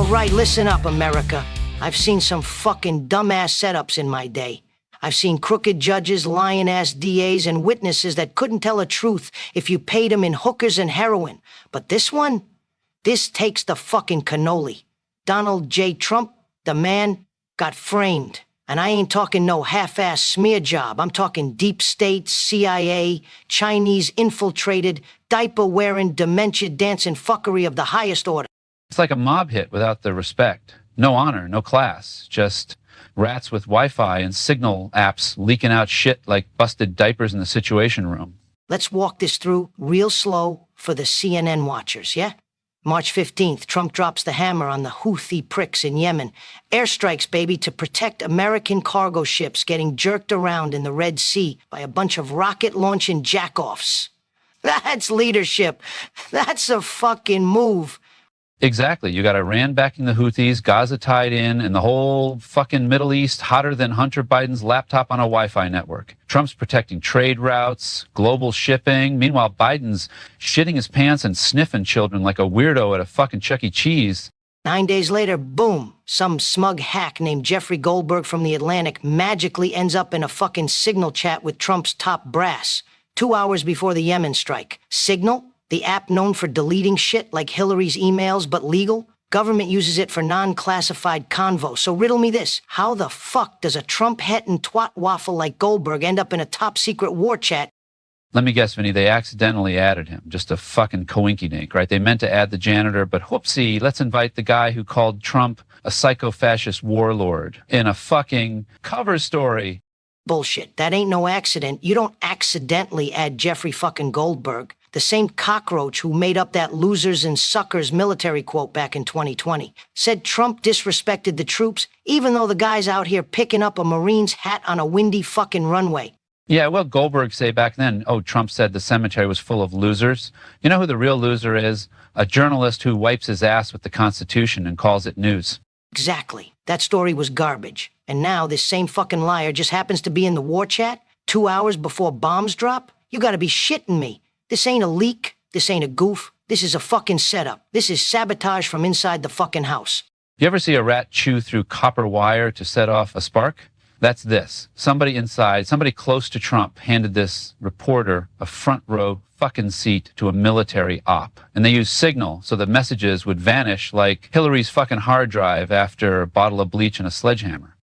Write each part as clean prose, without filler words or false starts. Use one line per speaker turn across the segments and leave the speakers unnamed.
right, listen up, America. I've seen some fucking dumbass setups in my day. I've seen crooked judges, lying-ass DAs, and witnesses that couldn't tell the truth if you paid them in hookers and heroin. But this one? This takes the fucking cannoli. Donald J. Trump, the man, got framed. And I ain't talking no half-ass smear job. I'm talking deep state, CIA, Chinese infiltrated, diaper-wearing, dementia-dancing fuckery of the highest order.
It's like a mob hit without the respect. No honor, no class, just rats with Wi-Fi and signal apps leaking out shit like busted diapers in the Situation Room.
Let's walk this through real slow for the CNN watchers, yeah? March 15th, Trump drops the hammer on the Houthi pricks in Yemen. Airstrikes, baby, to protect American cargo ships getting jerked around in the Red Sea by a bunch of rocket-launching jackoffs. That's leadership. That's a fucking move.
Exactly. You got Iran backing the Houthis, Gaza tied in, and the whole fucking Middle East hotter than Hunter Biden's laptop on a Wi-Fi network. Trump's protecting trade routes, global shipping. Meanwhile, Biden's shitting his pants and sniffing children like a weirdo at a fucking Chuck E. Cheese.
9 days later, boom, some smug hack named Jeffrey Goldberg from The Atlantic magically ends up in a fucking Signal chat with Trump's top brass, 2 hours before the Yemen strike. Signal? The app known for deleting shit like Hillary's emails, but legal? Government uses it for non-classified convo. So riddle me this. How the fuck does a Trump-het and twat waffle like Goldberg end up in a top-secret war chat?
Let me guess, Vinny, they accidentally added him. Just a fucking coinky-dink, right? They meant to add the janitor, but whoopsie, let's invite the guy who called Trump a psycho-fascist warlord in a fucking cover story.
Bullshit. That ain't no accident. You don't accidentally add Jeffrey fucking Goldberg. The same cockroach who made up that losers and suckers military quote back in 2020. Said Trump disrespected the troops, even though the guy's out here picking up a Marine's hat on a windy fucking runway.
Yeah, well, Goldberg say back then, oh, Trump said the cemetery was full of losers. You know who the real loser is? A journalist who wipes his ass with the Constitution and calls it news.
Exactly. That story was garbage. And now this same fucking liar just happens to be in the war chat 2 hours before bombs drop? You gotta be shitting me. This ain't a leak. This ain't a goof. This is a fucking setup. This is sabotage from inside the fucking house.
You ever see a rat chew through copper wire to set off a spark? That's this. Somebody inside, somebody close to Trump handed this reporter a front row fucking seat to a military op. And they used Signal so the messages would vanish like Hillary's fucking hard drive after a bottle of bleach and a sledgehammer.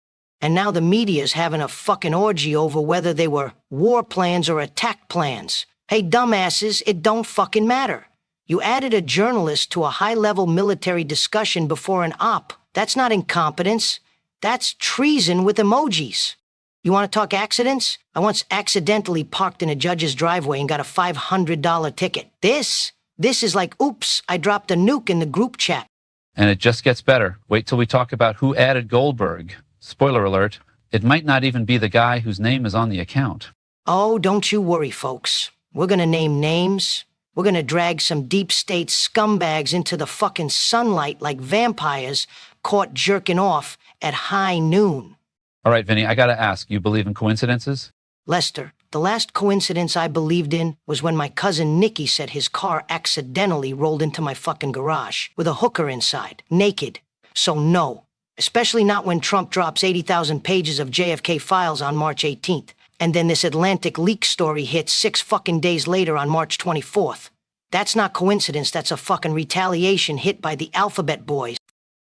And now the media's having a fucking orgy over whether they were war plans or attack plans. Hey, dumbasses, it don't fucking matter. You added a journalist to a high-level military discussion before an op. That's not incompetence. That's treason with emojis. You want to talk accidents? I once accidentally parked in a judge's driveway and got a $500 ticket. This is like, oops, I dropped a nuke in the group chat.
And it just gets better. Wait till we talk about who added Goldberg. Spoiler alert, it might not even be the guy whose name is on the account.
Oh, don't you worry, folks. We're gonna name names. We're gonna drag some deep state scumbags into the fucking sunlight like vampires caught jerking off at high noon.
All right, Vinny, I gotta ask, you believe in coincidences?
Lester, the last coincidence I believed in was when my cousin Nicky said his car accidentally rolled into my fucking garage with a hooker inside, naked. So no, especially not when Trump drops 80,000 pages of JFK files on March 18th. And then this Atlantic leak story hits 6 fucking days later on March 24th. That's not coincidence, that's a fucking retaliation hit by the alphabet boys.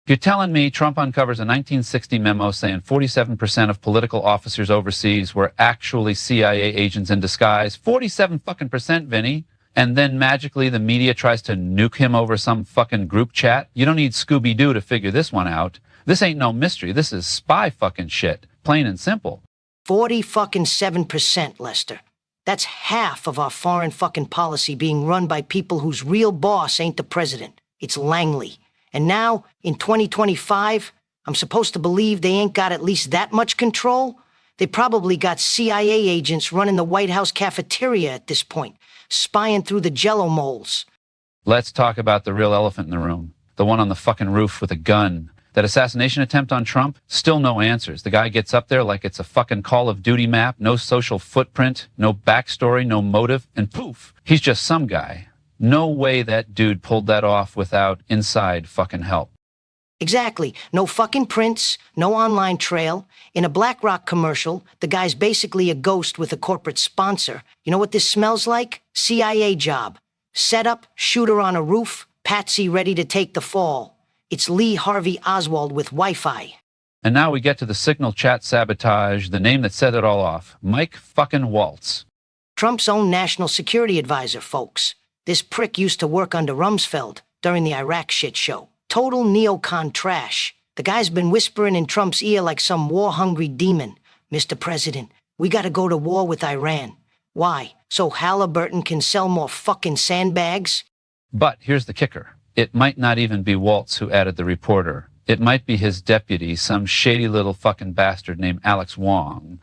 You're telling me Trump uncovers a 1960 memo saying 47% of political officers overseas were actually CIA agents in disguise? 47 fucking percent, Vinny. And then magically the media tries to nuke him over some fucking group chat? You don't need Scooby-Doo to figure this one out. This ain't no mystery. This is spy fucking shit. Plain and simple.
47%, Lester. That's half of our foreign fucking policy being run by people whose real boss ain't the president. It's Langley. And now, in 2025, I'm supposed to believe they ain't got at least that much control? They probably got CIA agents running the White House cafeteria at this point, spying through the Jell-O moles.
Let's talk about the real elephant in the room. The one on the fucking roof with a gun. That assassination attempt on Trump, still no answers. The guy gets up there like it's a fucking Call of Duty map, no social footprint, no backstory, no motive, and poof, he's just some guy. No way that dude pulled that off without inside fucking help.
Exactly. No fucking prints, no online trail. In a BlackRock commercial, the guy's basically a ghost with a corporate sponsor. You know what this smells like? CIA job. Setup, shooter on a roof, patsy ready to take the fall. It's Lee Harvey Oswald with Wi-Fi.
And now we get to the signal chat sabotage, the name that set it all off. Mike fucking Waltz.
Trump's own national security advisor, folks. This prick used to work under Rumsfeld during the Iraq shit show. Total neocon trash. The guy's been whispering in Trump's ear like some war-hungry demon. Mr. President, we gotta go to war with Iran. Why? So Halliburton can sell more fucking sandbags?
But here's the kicker. It might not even be Waltz who added the reporter. It might be his deputy, some shady little fucking bastard named Alex Wong.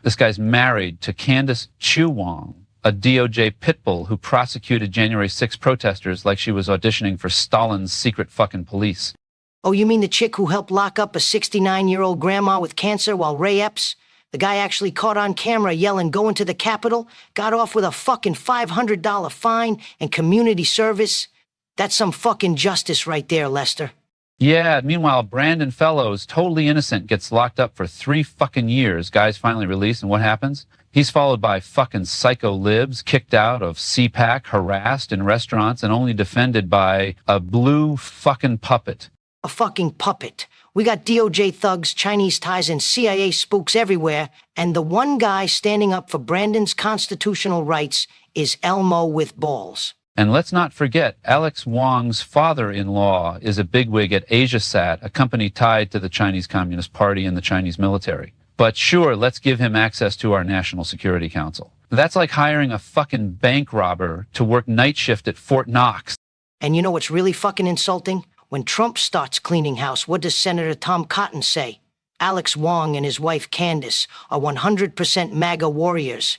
This guy's married to Candace Chu Wong, a DOJ pitbull who prosecuted January 6 protesters like she was auditioning for Stalin's secret fucking police.
Oh, you mean the chick who helped lock up a 69-year-old grandma with cancer while Ray Epps? The guy actually caught on camera yelling, "Going to the Capitol," got off with a fucking $500 fine and community service. That's some fucking justice right there, Lester.
Yeah, meanwhile, Brandon Fellows, totally innocent, gets locked up for 3 fucking years. Guy's finally released, and what happens? He's followed by fucking psycho libs, kicked out of CPAC, harassed in restaurants, and only defended by a blue fucking puppet.
A fucking puppet. We got DOJ thugs, Chinese ties, and CIA spooks everywhere, and the one guy standing up for Brandon's constitutional rights is Elmo with balls.
And let's not forget, Alex Wong's father-in-law is a bigwig at AsiaSat, a company tied to the Chinese Communist Party and the Chinese military. But sure, let's give him access to our National Security Council. That's like hiring a fucking bank robber to work night shift at Fort Knox.
And you know what's really fucking insulting? When Trump starts cleaning house, what does Senator Tom Cotton say? Alex Wong and his wife Candace are 100% MAGA warriors.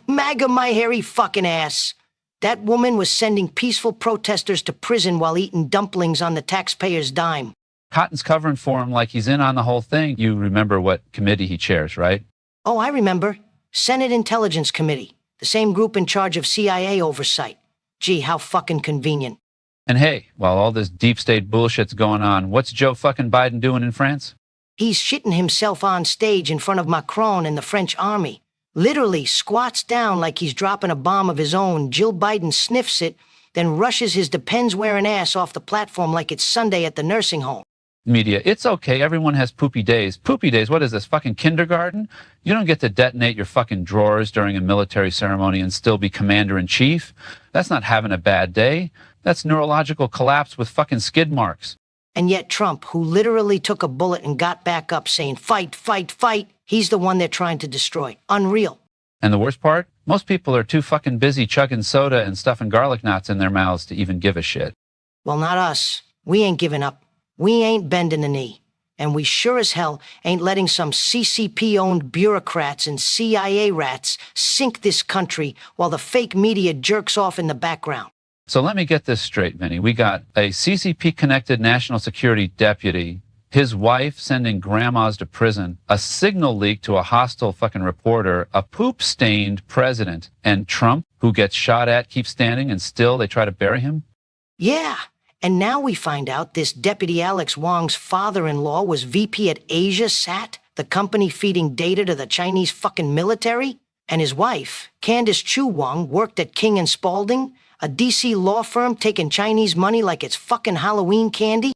MAGA my hairy fucking ass. That woman was sending peaceful protesters to prison while eating dumplings on the taxpayer's dime.
Cotton's covering for him like he's in on the whole thing. You remember what committee he chairs, right?
Oh, I remember. Senate Intelligence Committee. The same group in charge of CIA oversight. Gee, how fucking convenient.
And hey, while all this deep state bullshit's going on, what's Joe fucking Biden doing in France?
He's shitting himself on stage in front of Macron and the French army. Literally squats down like he's dropping a bomb of his own. Jill Biden sniffs it, then rushes his Depends-wearing ass off the platform like it's Sunday at the nursing home.
Media, it's okay. Everyone has poopy days. Poopy days? What is this, fucking kindergarten? You don't get to detonate your fucking drawers during a military ceremony and still be commander-in-chief. That's not having a bad day. That's neurological collapse with fucking skid marks.
And yet Trump, who literally took a bullet and got back up saying, "Fight, fight, fight," he's the one they're trying to destroy. Unreal.
And the worst part? Most people are too fucking busy chugging soda and stuffing garlic knots in their mouths to even give a shit.
Well, not us. We ain't giving up. We ain't bending the knee. And we sure as hell ain't letting some CCP-owned bureaucrats and CIA rats sink this country while the fake media jerks off in the background.
So let me get this straight, Vinny. We got a CCP-connected national security deputy, his wife sending grandmas to prison, a signal leak to a hostile fucking reporter, a poop-stained president, and Trump, who gets shot at, keeps standing, and still they try to bury him?
Yeah. And now we find out this Deputy Alex Wong's father-in-law was VP at AsiaSat, the company feeding data to the Chinese fucking military. And his wife, Candace Chu Wong, worked at King & Spalding, a DC law firm taking Chinese money like it's fucking Halloween candy.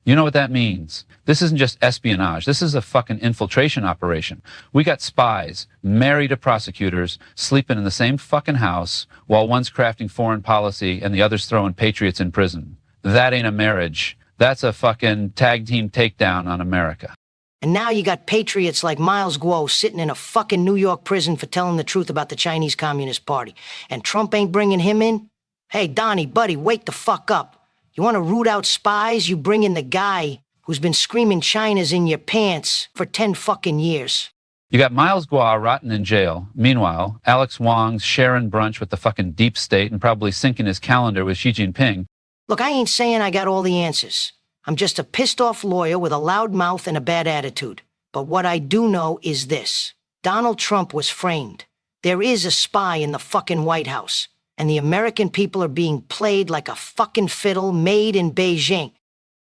You know what that means? This isn't just espionage. This is a fucking infiltration operation. We got spies, married to prosecutors, sleeping in the same fucking house while one's crafting foreign policy and the other's throwing patriots in prison. That ain't a marriage. That's a fucking tag team takedown on America.
And now you got patriots like Miles Guo sitting in a fucking New York prison for telling the truth about the Chinese Communist Party. And Trump ain't bringing him in? Hey, Donnie, buddy, wake the fuck up. You want to root out spies? You bring in the guy who's been screaming China's in your pants for 10 fucking years.
You got Miles Guo rotting in jail. Meanwhile, Alex Wong's sharing brunch with the fucking deep state and probably syncing his calendar with Xi Jinping.
Look, I ain't saying I got all the answers. I'm just a pissed-off lawyer with a loud mouth and a bad attitude. But what I do know is this. Donald Trump was framed. There is a spy in the fucking White House. And the American people are being played like a fucking fiddle made in Beijing.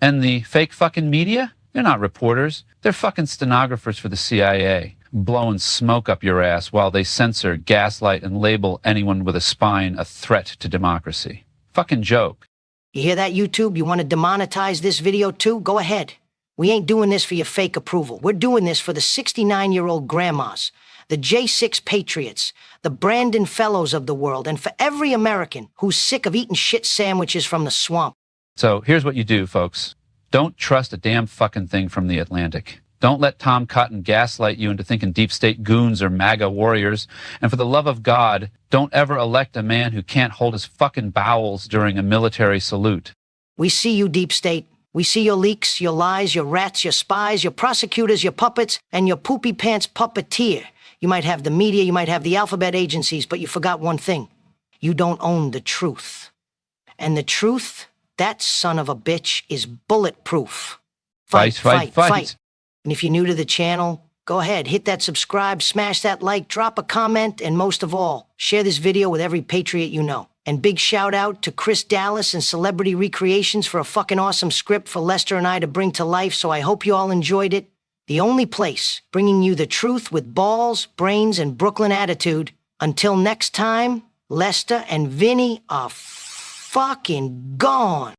And the fake fucking media? They're not reporters. They're fucking stenographers for the CIA, blowing smoke up your ass while they censor, gaslight, and label anyone with a spine a threat to democracy. Fucking joke.
You hear that, YouTube? You want to demonetize this video too? Go ahead. We ain't doing this for your fake approval. We're doing this for the 69-year-old grandmas, the J6 patriots, the Brandon Fellows of the world, and for every American who's sick of eating shit sandwiches from the swamp.
So here's what you do, folks. Don't trust a damn fucking thing from the Atlantic. Don't let Tom Cotton gaslight you into thinking deep state goons are MAGA warriors. And for the love of God, don't ever elect a man who can't hold his fucking bowels during a military salute.
We see you, deep state. We see your leaks, your lies, your rats, your spies, your prosecutors, your puppets, and your poopy pants puppeteer. You might have the media, you might have the alphabet agencies, but you forgot one thing. You don't own the truth. And the truth, that son of a bitch, is bulletproof.
Fight.
And if you're new to the channel, go ahead, hit that subscribe, smash that like, drop a comment, and most of all, share this video with every patriot you know. And big shout out to Chris Dallas and Celebrity Recreations for a fucking awesome script for Lester and I to bring to life, so I hope you all enjoyed it. The only place bringing you the truth with balls, brains, and Brooklyn attitude. Until next time, Lester and Vinny are fucking gone.